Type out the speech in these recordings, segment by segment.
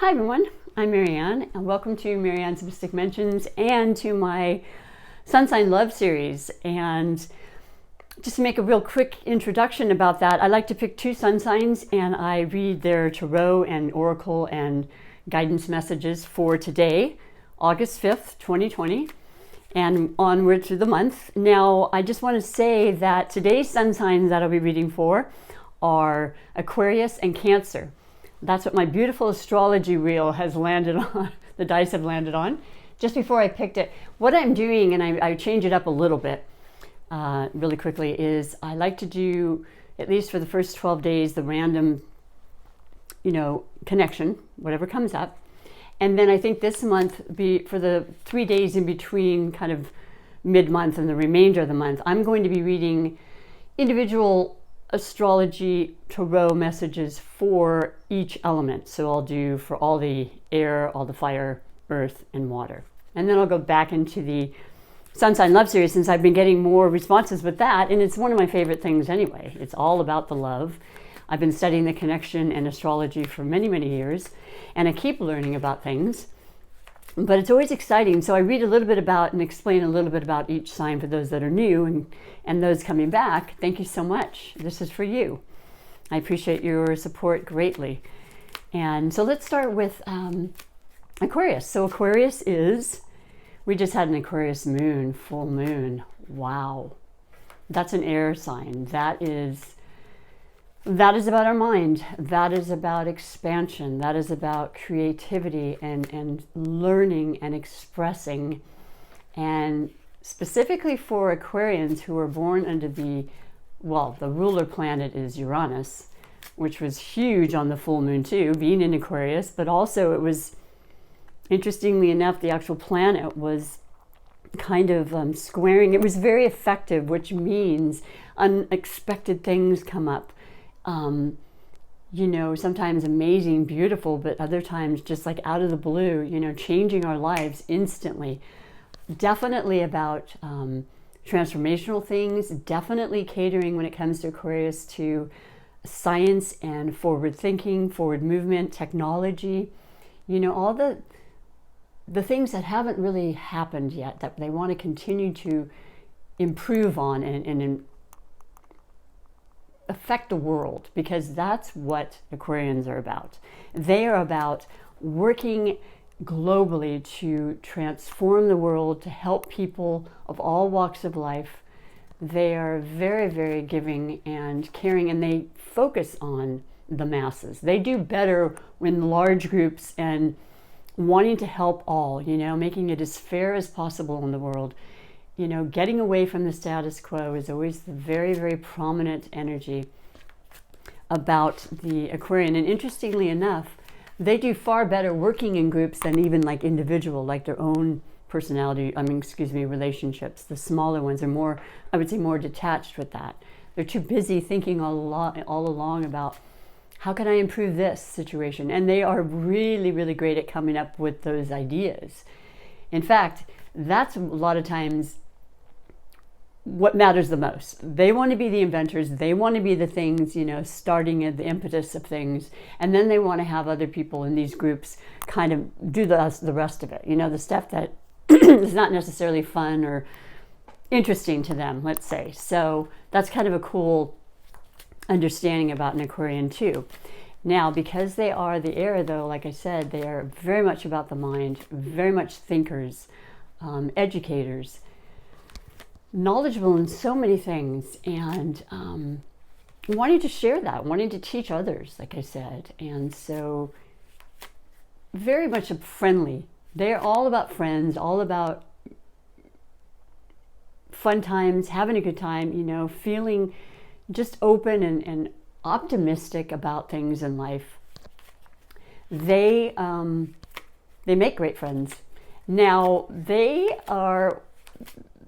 Hi everyone, I'm MaryAnne and welcome to MaryAnne's Mystic Mentions and to my Sun Sign Love series. And just to make a real quick introduction about that, I like to pick two sun signs and I read their tarot and oracle and guidance messages for today, August 5th, 2020, and onward through the month. Now, I just want to say that today's sun signs that I'll be reading for are Aquarius and Cancer. That's what my beautiful astrology reel has landed on, the dice have landed on. Just before I picked it, what I'm doing, and I change it up a little bit really quickly, is I like to do, at least for the first 12 days, the random, connection, whatever comes up. And then I think this month, for the 3 days in between kind of mid-month and the remainder of the month, I'm going to be reading individual astrology tarot messages for each element. So I'll do for all the air, all the fire, earth, and water. And then I'll go back into the Sun Sign Love series since I've been getting more responses with that. And it's one of my favorite things anyway. It's all about the love. I've been studying the connection and astrology for many, many years. And I keep learning about things. But it's always exciting. So I read a little bit about and explain a little bit about each sign for those that are new and those coming back. Thank you so much. This is for you. I appreciate your support greatly. And so let's start with Aquarius. So Aquarius is, we just had an Aquarius moon, full moon. Wow. That's an air sign. That is about our mind. That is about expansion. That is about creativity and learning and expressing. And specifically for Aquarians who are born under the ruler planet is Uranus, which was huge on the full moon too, being in Aquarius, but also it was, interestingly enough, the actual planet was kind of squaring. It was very effective, which means unexpected things come up. Sometimes amazing, beautiful, but other times just like out of the blue, changing our lives instantly. Definitely about transformational things, definitely catering when it comes to Aquarius to science and forward thinking, forward movement, technology, all the things that haven't really happened yet that they want to continue to improve on and affect the world, because that's what Aquarians are about. They are about working globally to transform the world, to help people of all walks of life. They are very, very giving and caring, and they focus on the masses. They do better in large groups and wanting to help all, making it as fair as possible in the world. Getting away from the status quo is always the very, very prominent energy about the Aquarian. And interestingly enough, they do far better working in groups than even like individual, like their own relationships. The smaller ones are more, I would say, more detached with that. They're too busy thinking all along about how can I improve this situation? And they are really, really great at coming up with those ideas. In fact, that's a lot of times what matters the most. They want to be the inventors. They want to be the things, starting at the impetus of things. And then they want to have other people in these groups kind of do the rest of it. The stuff that is not necessarily fun or interesting to them, let's say. So that's kind of a cool understanding about an Aquarian too. Now, because they are the air, though, like I said, they are very much about the mind, very much thinkers, educators, knowledgeable in so many things, and wanting to share that, wanting to teach others, like I said. And so very much friendly. They're all about friends, all about fun times, having a good time, feeling just open and optimistic about things in life. They make great friends. Now, they are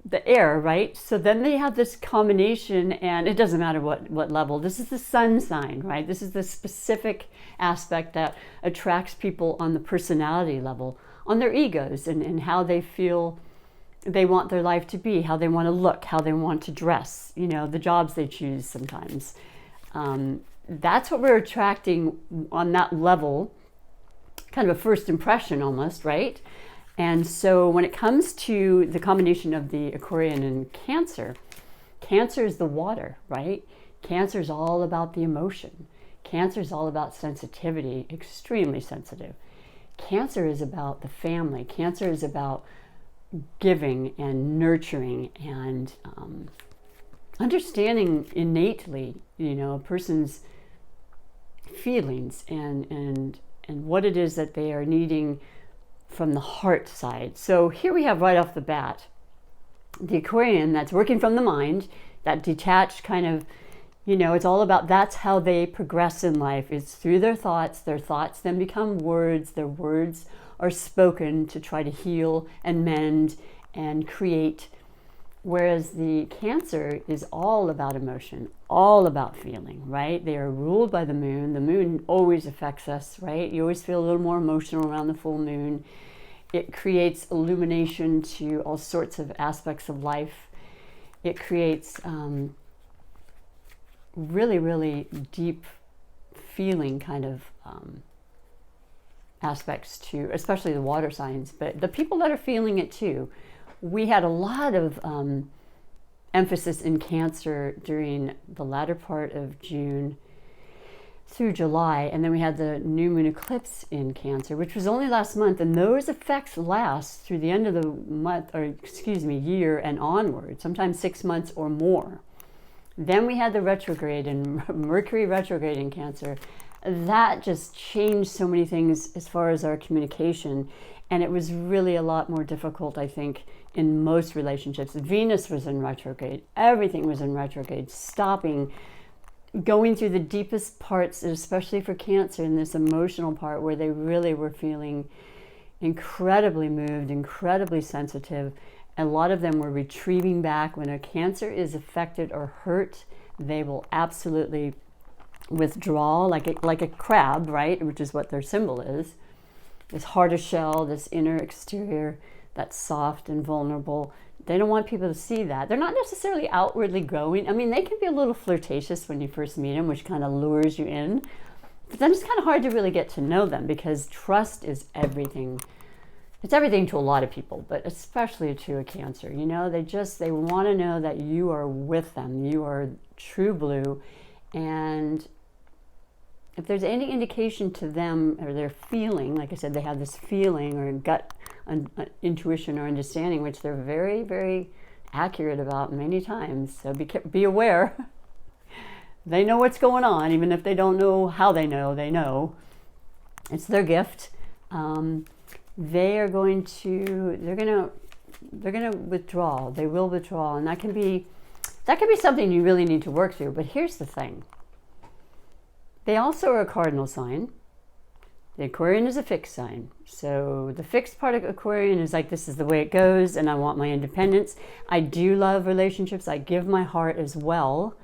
the air, right? So then they have this combination, and it doesn't matter what level. This is the sun sign, right? This is the specific aspect that attracts people on the personality level, on their egos, and how they feel they want their life to be, how they want to look, how they want to dress, the jobs they choose sometimes. That's what we're attracting on that level kind of a first impression almost, right? And so when it comes to the combination of the Aquarian and Cancer, Cancer is the water, right? Cancer is all about the emotion. Cancer is all about sensitivity, extremely sensitive. Cancer is about the family. Cancer is about giving and nurturing and understanding innately, a person's feelings and what it is that they are needing from the heart side. So here we have right off the bat the Aquarian that's working from the mind, that detached kind of, it's all about, that's how they progress in life. It's through their thoughts then become words. Their words are spoken to try to heal and mend and create. Whereas the Cancer is all about emotion, all about feeling, right? They are ruled by the moon. The moon always affects us, right? You always feel a little more emotional around the full moon. It creates illumination to all sorts of aspects of life. It creates really, really deep feeling kind of aspects to, especially the water signs, but the people that are feeling it too. We had a lot of emphasis in Cancer during the latter part of June through July, and then we had the new moon eclipse in Cancer, which was only last month, and those effects last through the end of the month, year and onward, sometimes 6 months or more. Then we had the retrograde and Mercury retrograde in Cancer. That just changed so many things as far as our communication, and it was really a lot more difficult, I think, in most relationships. Venus was in retrograde. Everything was in retrograde, stopping, going through the deepest parts, especially for Cancer, in this emotional part where they really were feeling incredibly moved, incredibly sensitive. A lot of them were retrieving back. When a Cancer is affected or hurt, they will absolutely withdraw like a crab, right? Which is what their symbol is. This harder shell, this inner exterior that's soft and vulnerable. They don't want people to see that. They're not necessarily outwardly going. I mean, they can be a little flirtatious when you first meet them, which kind of lures you in. But then it's kind of hard to really get to know them, because trust is everything. It's everything to a lot of people, but especially to a Cancer. They want to know that you are with them. You are true blue. And if there's any indication to them, or they're feeling, like I said, they have this feeling or gut intuition or understanding, which they're very, very accurate about many times. So be aware. They know what's going on, even if they don't know how they know. They know. It's their gift. They're going to withdraw. They will withdraw, and that can be something you really need to work through. But here's the thing. They also are a cardinal sign. The Aquarian is a fixed sign. So the fixed part of Aquarian is like, this is the way it goes, and I want my independence. I do love relationships. I give my heart as well.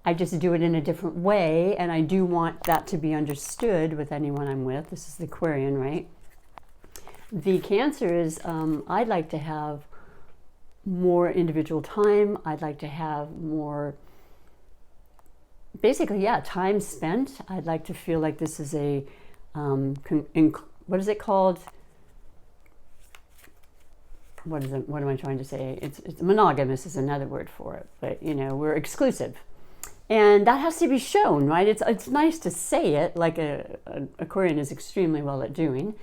I just do it in a different way, and I do want that to be understood with anyone I'm with. This is the Aquarian, right? The Cancer is, I'd like to have more individual time. I'd like to have more, basically, time spent. I'd like to feel like this is a, what is it called? What am I trying to say? It's monogamous is another word for it, but we're exclusive. And that has to be shown, right? It's nice to say it, like an Aquarian is extremely well at doing,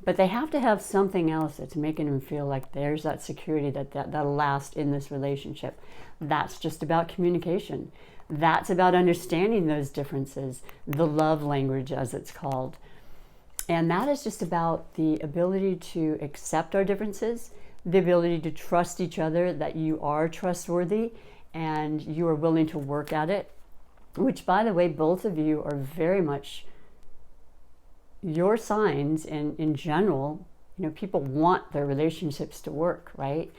but they have to have something else that's making them feel like there's that security that'll last in this relationship. That's just about communication. That's about understanding those differences, the love language, as it's called. And that is just about the ability to accept our differences, the ability to trust each other, that you are trustworthy and you are willing to work at it, which, by the way, both of you are very much your signs. And in general, people want their relationships to work, right?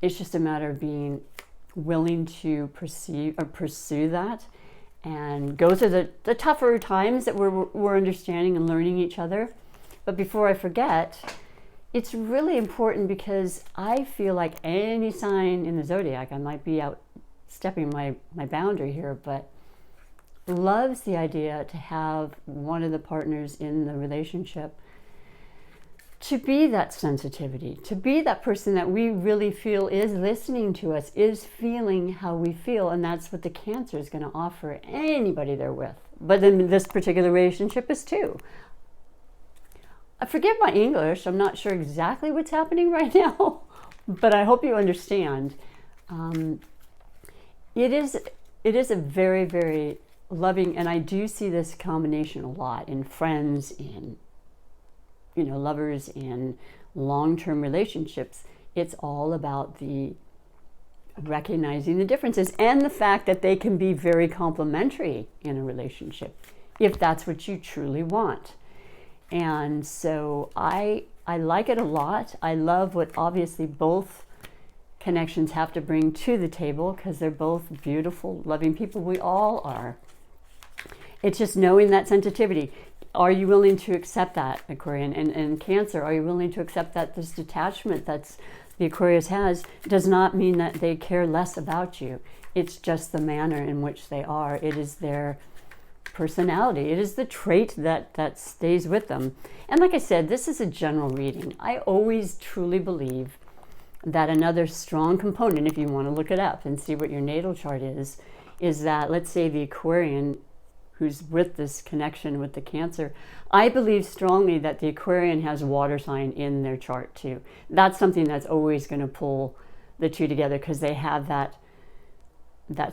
It's just a matter of being willing to pursue that and go through the tougher times that we're understanding and learning each other. But before I forget, it's really important, because I feel like any sign in the zodiac, I might be out stepping my boundary here, but loves the idea to have one of the partners in the relationship to be that sensitivity, to be that person that we really feel is listening to us, is feeling how we feel. And that's what the Cancer is going to offer anybody they're with. But in this particular relationship is too. I forget my English. I'm not sure exactly what's happening right now, but I hope you understand. It is a very, very loving, and I do see this combination a lot in friends, in lovers, in long-term relationships. It's all about the recognizing the differences and the fact that they can be very complementary in a relationship if that's what you truly want. And so I like it a lot. I love what obviously both connections have to bring to the table, because they're both beautiful, loving people. We all are. It's just knowing that sensitivity. Are you willing to accept that, Aquarian? And Cancer, are you willing to accept that this detachment that's the Aquarius has does not mean that they care less about you. It's just the manner in which they are. It is their personality. It is the trait that stays with them. And like I said, this is a general reading. I always truly believe that another strong component, if you want to look it up and see what your natal chart is that, let's say, the Aquarian who's with this connection with the Cancer, I believe strongly that the Aquarian has a water sign in their chart too. That's something that's always going to pull the two together, because they have that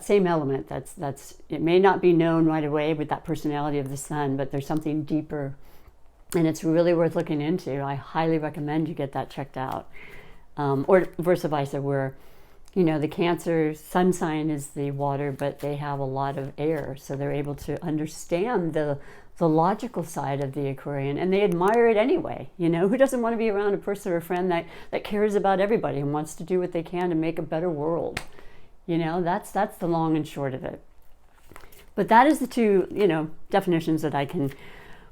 same element. That's it may not be known right away with that personality of the Sun, but there's something deeper, and it's really worth looking into. I highly recommend you get that checked out. Or versa versa, where the Cancer sun sign is the water, but they have a lot of air, so they're able to understand the logical side of the Aquarian, and they admire it anyway. Who doesn't want to be around a person or a friend that cares about everybody and wants to do what they can to make a better world? That's the long and short of it. But that is the two definitions that I can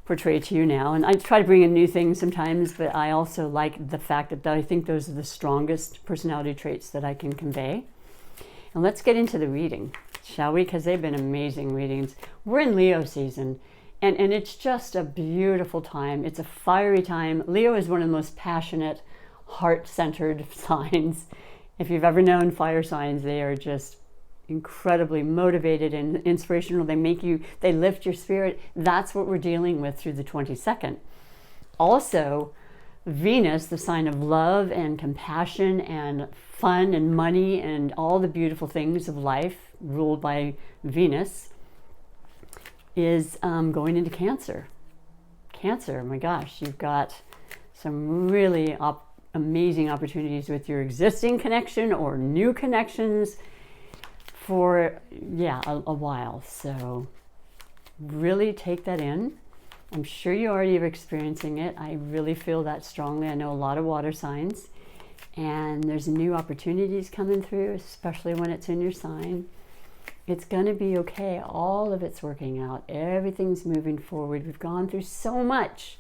portray to you now. And I try to bring in new things sometimes, but I also like the fact that I think those are the strongest personality traits that I can convey. And let's get into the reading, shall we? Because they've been amazing readings. We're in Leo season, and it's just a beautiful time. It's a fiery time. Leo is one of the most passionate, heart-centered signs. If you've ever known fire signs, they are just incredibly motivated and inspirational. They lift your spirit. That's what we're dealing with through the 22nd. Also, Venus, the sign of love and compassion and fun and money and all the beautiful things of life, ruled by Venus, is going into Cancer. Cancer, my gosh, you've got some really amazing opportunities with your existing connection or new connections for a while. So really take that in. I'm sure you already are experiencing it. I really feel that strongly. I know a lot of water signs, and there's new opportunities coming through, especially when it's in your sign. It's going to be okay. All of it's working out. Everything's moving forward. We've gone through so much.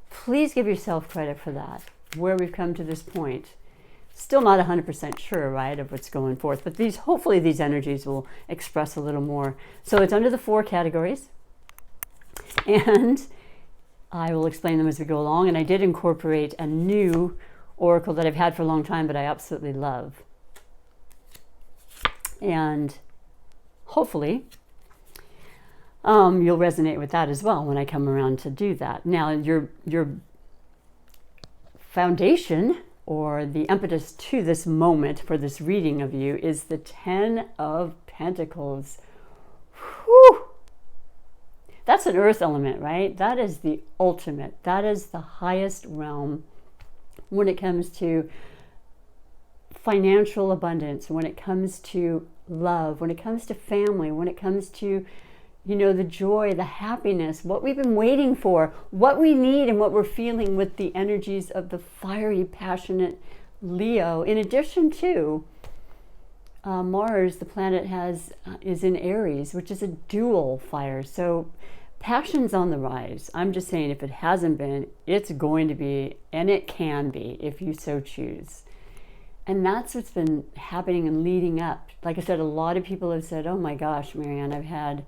Please give yourself credit for that, where we've come to this point. Still not 100% sure, right, of what's going forth, but hopefully these energies will express a little more. So it's under the 4 categories, and I will explain them as we go along. And I did incorporate a new oracle that I've had for a long time, but I absolutely love. And hopefully you'll resonate with that as well when I come around to do that. Now, your foundation, or the impetus to this moment for this reading of you, is the 10 of Pentacles. Whew! That's an earth element, right? That is the ultimate. That is the highest realm when it comes to financial abundance, when it comes to love, when it comes to family, when it comes to the joy, the happiness, what we've been waiting for, what we need, and what we're feeling with the energies of the fiery, passionate Leo. In addition to Mars, the planet is in Aries, which is a dual fire. So passion's on the rise. I'm just saying, if it hasn't been, it's going to be, and it can be if you so choose. And that's what's been happening and leading up. Like I said, a lot of people have said, oh my gosh, MaryAnne,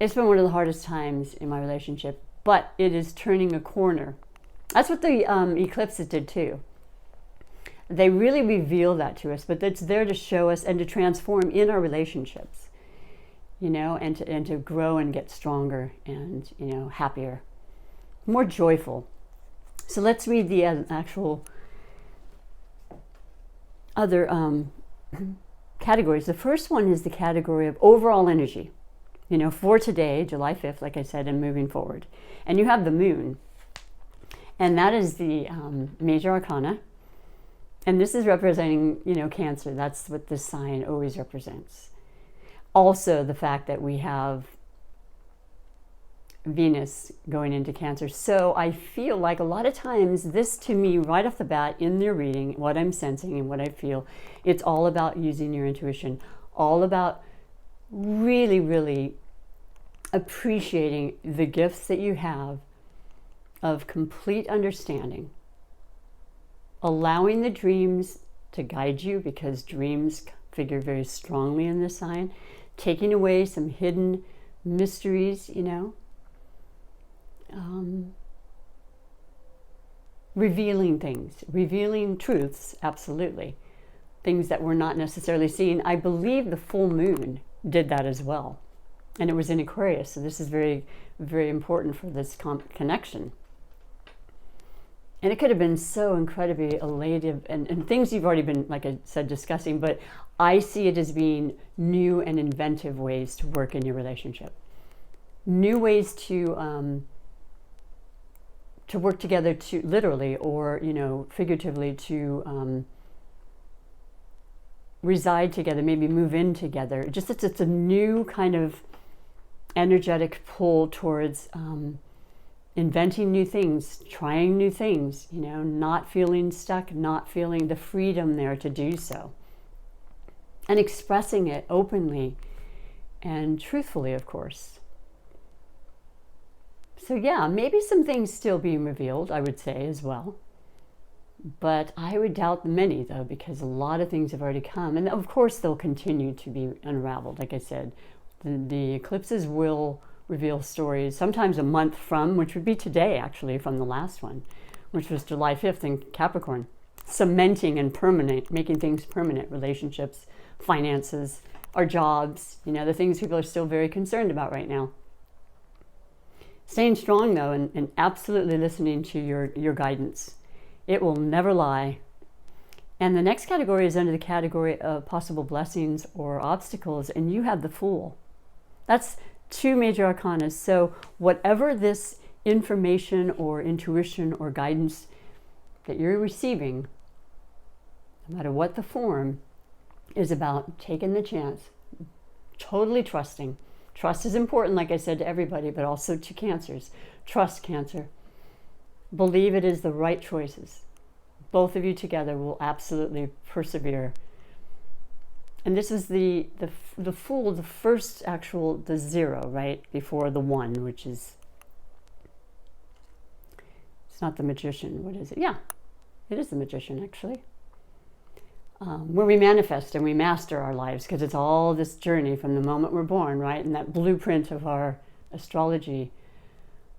it's been one of the hardest times in my relationship, but it is turning a corner. That's what the eclipses did too. They really reveal that to us, but it's there to show us and to transform in our relationships, you know, and to grow and get stronger and, you know, happier, more joyful. So let's read the actual other categories. The first one is the category of overall energy, you know, for today, July 5th, like I said, and moving forward. And you have the moon, and that is the major arcana. And this is representing, you know, Cancer. That's what this sign always represents. Also, the fact that we have Venus going into Cancer. So I feel like a lot of times this, to me, right off the bat in their reading, what I'm sensing and what I feel, it's all about using your intuition, all about really, really appreciating the gifts that you have of complete understanding, allowing the dreams to guide you, because dreams figure very strongly in this sign, taking away some hidden mysteries, you know, revealing things, revealing truths, absolutely, things that were not necessarily seen. I believe the full moon did that as well, and it was in Aquarius, so this is very, very important for this connection. And it could have been so incredibly elative, and things you've already been, like I said, discussing, but I see it as being new and inventive ways to work in your relationship. New ways to work together, to literally or, you know, figuratively, to reside together, maybe move in together. Just it's a new kind of energetic pull towards inventing new things, trying new things, you know, not feeling stuck, not feeling the freedom there to do so, and expressing it openly and truthfully, of course. So yeah, maybe some things still being revealed, I would say, as well. But I would doubt many, though, because a lot of things have already come. And of course, they'll continue to be unraveled. Like I said, the eclipses will reveal stories, sometimes a month from, which would be today, actually, from the last one, which was July 5th in Capricorn. Cementing and permanent, making things permanent, relationships, finances, our jobs, you know, the things people are still very concerned about right now. Staying strong, though, and absolutely listening to your guidance. It will never lie. And the next category is under the category of possible blessings or obstacles, and you have the Fool. That's two major arcana. So whatever this information or intuition or guidance that you're receiving, no matter what the form, is about taking the chance, totally trusting. Trust is important, like I said, to everybody, but also to Cancers. Trust, Cancer. Believe it is the right choices. Both of you together will absolutely persevere. And this is the Fool, the first actual, the 0, right? Before the 1, which is, it's not the Magician. What is it? Yeah, it is the Magician, actually. Where we manifest and we master our lives, because it's all this journey from the moment we're born, right? And that blueprint of our astrology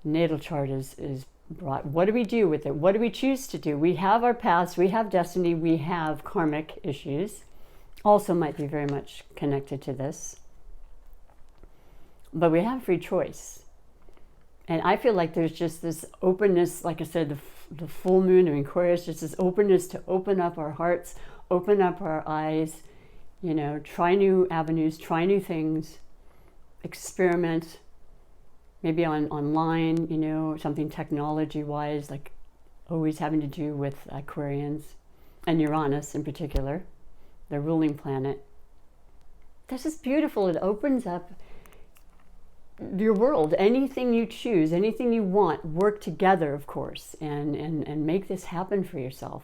natal chart is brought. What do we do with it? What do we choose to do? We have our past, we have destiny, we have karmic issues. Also might be very much connected to this. But we have free choice. And I feel like there's just this openness, like I said, the full moon of Aquarius, just this openness to open up our hearts, open up our eyes, you know, try new avenues, try new things, experiment, maybe online, you know, something technology-wise, like always having to do with Aquarians and Uranus in particular, their ruling planet. This is beautiful. It opens up your world. Anything you choose, anything you want, work together, of course, and make this happen for yourself.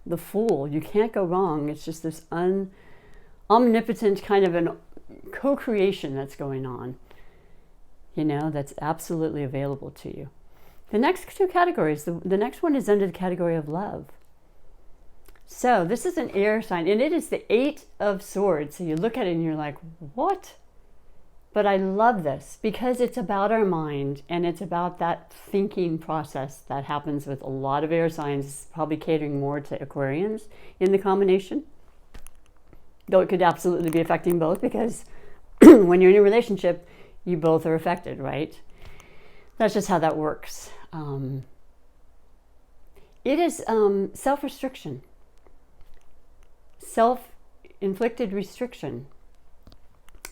The Fool, you can't go wrong. It's just this omnipotent kind of an co-creation that's going on, you know, that's absolutely available to you. The next two categories, the next one is under the category of love. So this is an air sign, and it is the 8 of Swords. So you look at it and you're like, what? But I love this because it's about our mind, and it's about that thinking process that happens with a lot of air signs, probably catering more to Aquarians in the combination. Though it could absolutely be affecting both, because when you're in a relationship, you both are affected, right? That's just how that works. It is self-restriction, self-inflicted restriction.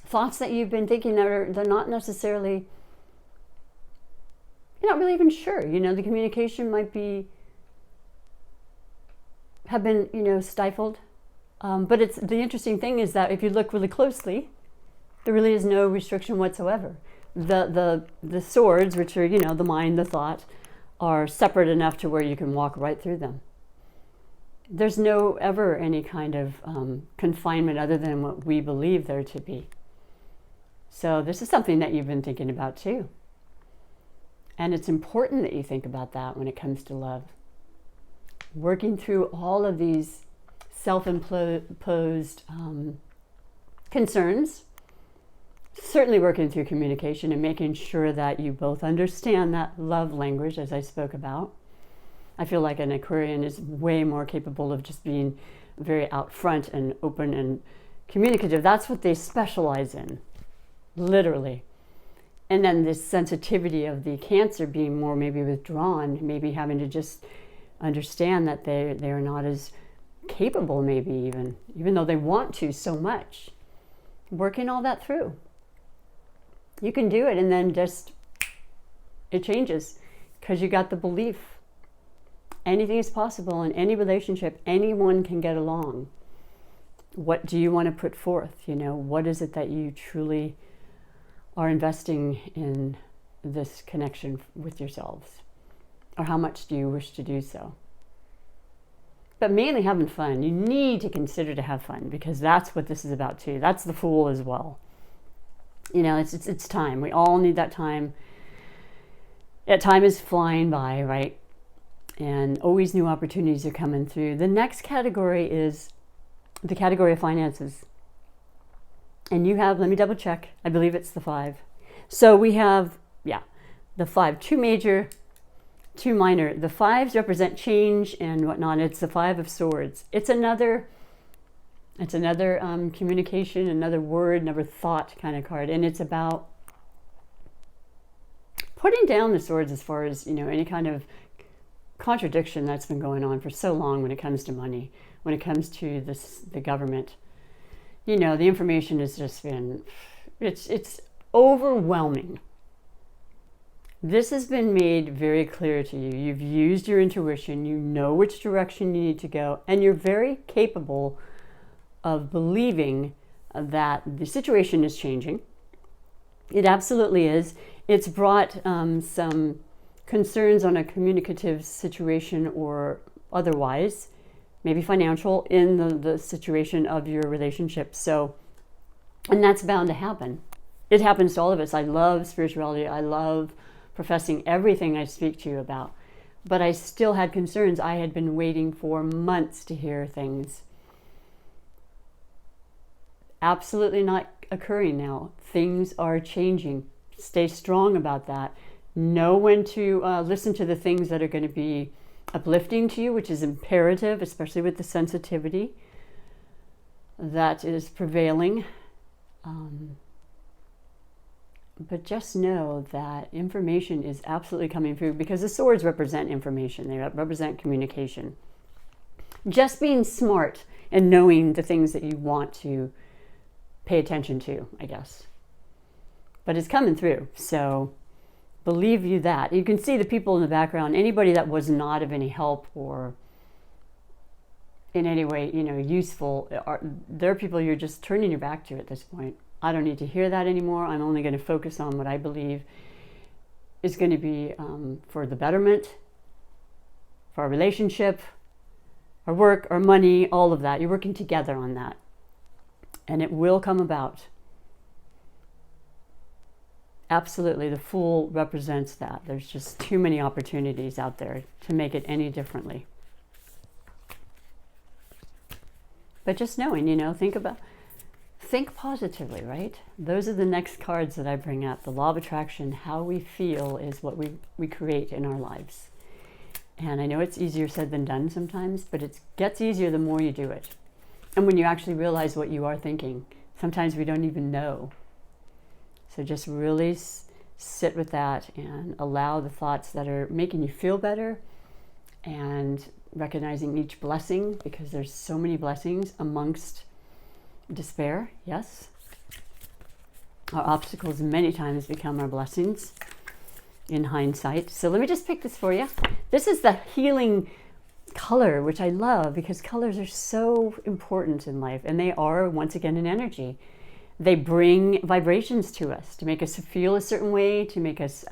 Thoughts that you've been thinking that they're not necessarily, you're not really even sure. You know, the communication might have been, stifled. But the interesting thing is that if you look really closely, there really is no restriction whatsoever. The swords, which are, the mind, the thought, are separate enough to where you can walk right through them. There's no ever any kind of confinement other than what we believe there to be. So this is something that you've been thinking about too. And it's important that you think about that when it comes to love. Working through all of these self-imposed concerns, certainly working through communication and making sure that you both understand that love language, as I spoke about. I feel like an Aquarian is way more capable of just being very out front and open and communicative. That's what they specialize in, literally. And then this sensitivity of the Cancer being more maybe withdrawn, maybe having to just understand that they are not as capable, maybe even though they want to so much. Working all that through. You can do it, and then it changes because you got the belief. Anything is possible in any relationship. Anyone can get along. What do you want to put forth? What is it that you truly are investing in this connection with yourselves? Or how much do you wish to do so? But mainly having fun. You need to consider to have fun, because that's what this is about too. That's the Fool as well. It's time. We all need that time. That time is flying by, right? And always new opportunities are coming through. The next category is the category of finances. And you have, let me double check, I believe it's the 5. So we have, the 5, 2 major, 2 minor. The 5s represent change and whatnot. It's the 5 of Swords. It's another communication, another word, another thought kind of card. And it's about putting down the swords as far as, any kind of contradiction that's been going on for so long when it comes to money, when it comes to the government. The information has just been, it's overwhelming. This has been made very clear to you. You've used your intuition. You know which direction you need to go. And you're very capable of believing that the situation is changing. It absolutely is. It's brought some concerns on a communicative situation or otherwise, maybe financial, in the situation of your relationship. So, and that's bound to happen. It happens to all of us. I love spirituality. I love professing everything I speak to you about. But I still had concerns. I had been waiting for months to hear things. Absolutely not occurring now. Things are changing. Stay strong about that. Know when to listen to the things that are going to be uplifting to you, which is imperative, especially with the sensitivity that is prevailing. But just know that information is absolutely coming through, because the swords represent information. They represent communication. Just being smart and knowing the things that you want to pay attention to, I guess. But it's coming through, so believe you that. You can see the people in the background. Anybody that was not of any help or in any way, useful, they're people you're just turning your back to at this point. I don't need to hear that anymore. I'm only going to focus on what I believe is going to be for the betterment, for our relationship, our work, our money, all of that. You're working together on that. And it will come about. Absolutely, the Fool represents that. There's just too many opportunities out there to make it any differently. But just knowing, think think positively, right? Those are the next cards that I bring up. The law of attraction, how we feel is what we create in our lives. And I know it's easier said than done sometimes, but it gets easier the more you do it. And when you actually realize what you are thinking, sometimes we don't even know. So just really sit with that and allow the thoughts that are making you feel better, and recognizing each blessing, because there's so many blessings amongst despair. Yes, our obstacles many times become our blessings in hindsight. So let me just pick this for you. This is the healing color, which I love because colors are so important in life, and they are, once again, an energy. They bring vibrations to us to make us feel a certain way, to make us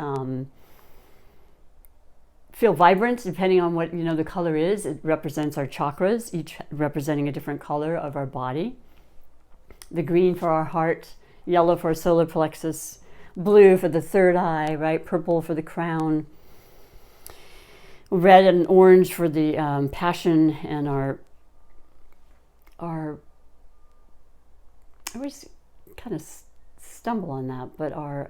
feel vibrant, depending on what the color is. It represents our chakras, each representing a different color of our body. The green for our heart, yellow for our solar plexus, blue for the third eye, right? Purple for the crown, red and orange for the passion and our I always kind of stumble on that, but our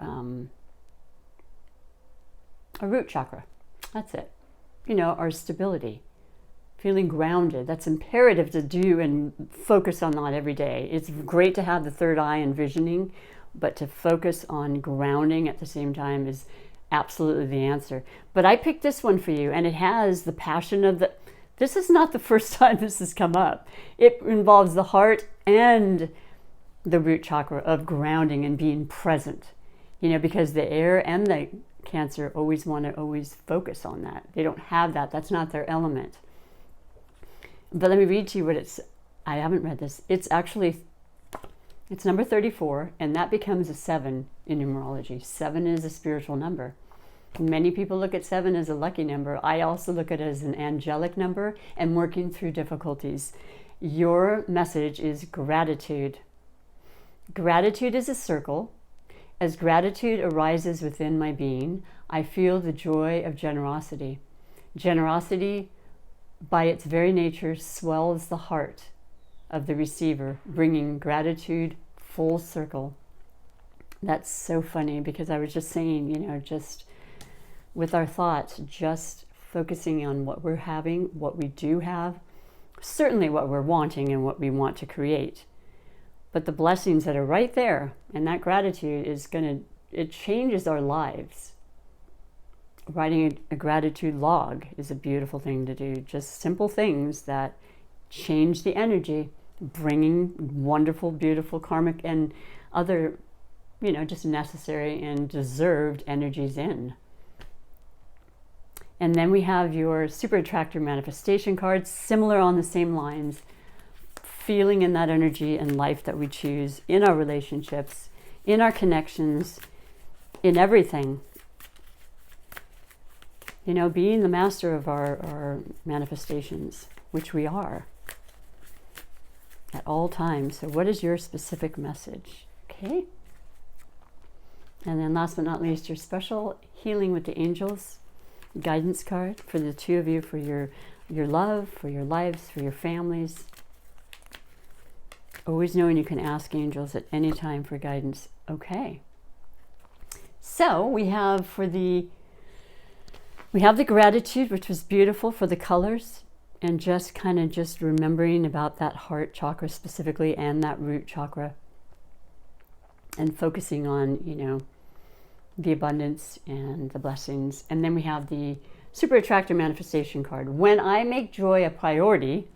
root chakra. That's it. Our stability, feeling grounded. That's imperative to do and focus on that every day. It's great to have the third eye and visioning, but to focus on grounding at the same time is absolutely the answer. But I picked this one for you, and it has the passion of the... This is not the first time this has come up. It involves the heart and the root chakra of grounding and being present. Because the air and the Cancer always want to focus on that. They don't have that. That's not their element. But let me read to you what it's... I haven't read this. It's number 34, and that becomes a 7 in numerology. 7 is a spiritual number. Many people look at 7 as a lucky number. I also look at it as an angelic number and working through difficulties. Your message is gratitude. Gratitude is a circle. As gratitude arises within my being, I feel the joy of generosity. Generosity, by its very nature, swells the heart of the receiver, bringing gratitude full circle. That's so funny, because I was just saying, just with our thoughts, just focusing on what we're having, what we do have, certainly what we're wanting and what we want to create. But the blessings that are right there, and that gratitude it changes our lives. Writing a gratitude log is a beautiful thing to do. Just simple things that change the energy, bringing wonderful, beautiful karmic and other, just necessary and deserved energies in. And then we have your super attractor manifestation cards, similar on the same lines. Feeling in that energy and life that we choose in our relationships, in our connections, in everything. Being the master of our manifestations, which we are at all times. So what is your specific message? Okay. And then last but not least, your special healing with the angels guidance card for the two of you, for your love, for your lives, for your families. Always knowing you can ask angels at any time for guidance. Okay. So we have the gratitude, which was beautiful, for the colors, and just remembering about that heart chakra specifically and that root chakra, and focusing on, the abundance and the blessings. And then we have the super attractor manifestation card. When I make joy a priority,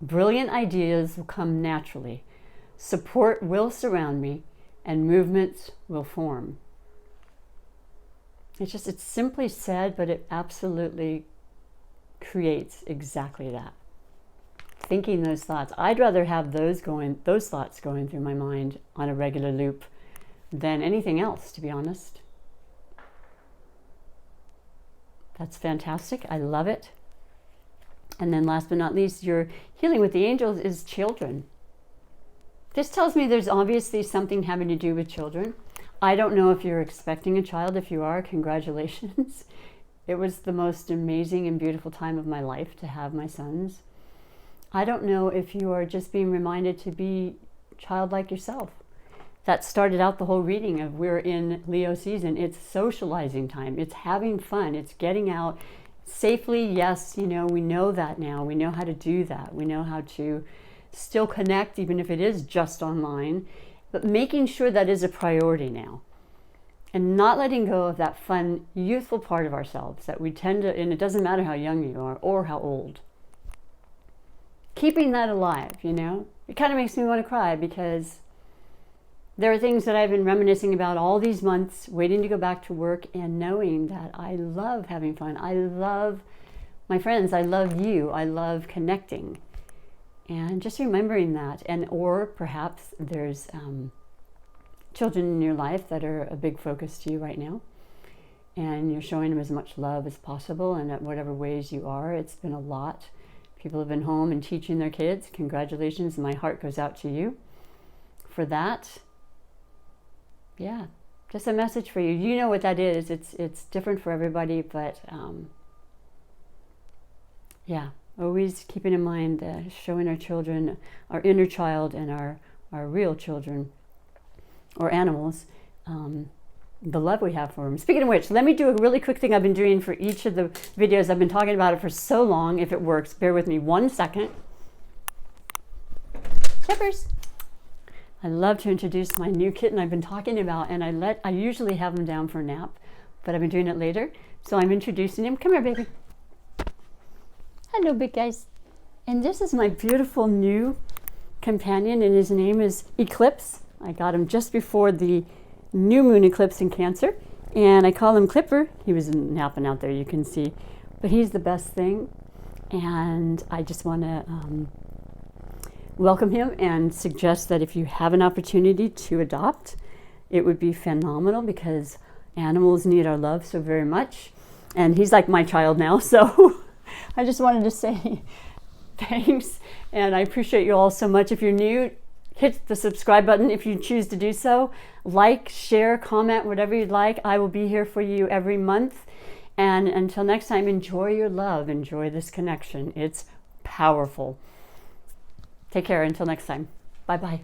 brilliant ideas will come naturally. Support will surround me, and movements will form. It's simply said, but it absolutely creates exactly that. Thinking those thoughts. I'd rather have those thoughts going through my mind on a regular loop than anything else, to be honest. That's fantastic. I love it. And then last but not least, your healing with the angels is children. This tells me there's obviously something having to do with children. I don't know if you're expecting a child. If you are, congratulations. It was the most amazing and beautiful time of my life to have my sons. I don't know if you are just being reminded to be child like yourself. That started out the whole reading of we're in Leo season. It's socializing time. It's having fun. It's getting out safely. Yes, we know that now. We know how to do that. We know how to still connect, even if it is just online, but making sure that is a priority now. And not letting go of that fun, youthful part of ourselves that we tend to, and it doesn't matter how young you are or how old. Keeping that alive, It kind of makes me want to cry because there are things that I've been reminiscing about all these months, waiting to go back to work and knowing that I love having fun. I love my friends. I love you. I love connecting. And just remembering that. Or perhaps there's children in your life that are a big focus to you right now. And you're showing them as much love as possible in whatever ways you are. It's been a lot. People have been home and teaching their kids. Congratulations. My heart goes out to you for that. Yeah, just a message for you. You know what that is. It's different for everybody, but yeah, always keeping in mind showing our children, our inner child and our real children or animals, the love we have for them. Speaking of which, let me do a really quick thing I've been doing for each of the videos. I've been talking about it for so long. If it works, bear with me 1 second. Chippers. I love to introduce my new kitten I've been talking about, and I usually have him down for a nap, but I've been doing it later. So I'm introducing him. Come here, baby. Hello, big guys. And this is my beautiful new companion, and his name is Eclipse. I got him just before the new moon eclipse in Cancer, and I call him Clipper. He was napping out there, you can see, but he's the best thing, and I just want to welcome him and suggest that if you have an opportunity to adopt, it would be phenomenal because animals need our love so very much. And he's like my child now, so I just wanted to say thanks. And I appreciate you all so much. If you're new, hit the subscribe button if you choose to do so. Like, share, comment, whatever you'd like. I will be here for you every month. And until next time, enjoy your love. Enjoy this connection. It's powerful. Take care until next time. Bye-bye.